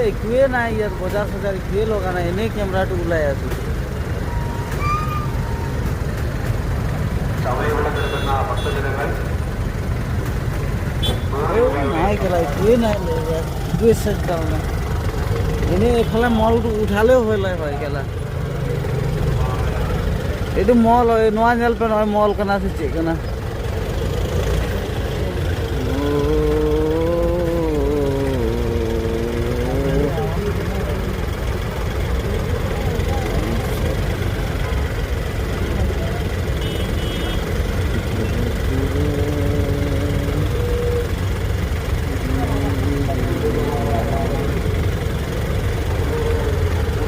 একোৱে নাই ইয়াত, বজাৰ চজাৰ একোৱে লগা নাই, এনেই কেমেৰাটো ওলাই আছো। নাই কেলা, একোৱে নাই একোৱে চেট কাৰণে। এনেই এইফালে মলটো উঠালেও হয় কেলা। itu mall, no añal pero mall kana sih cik kana.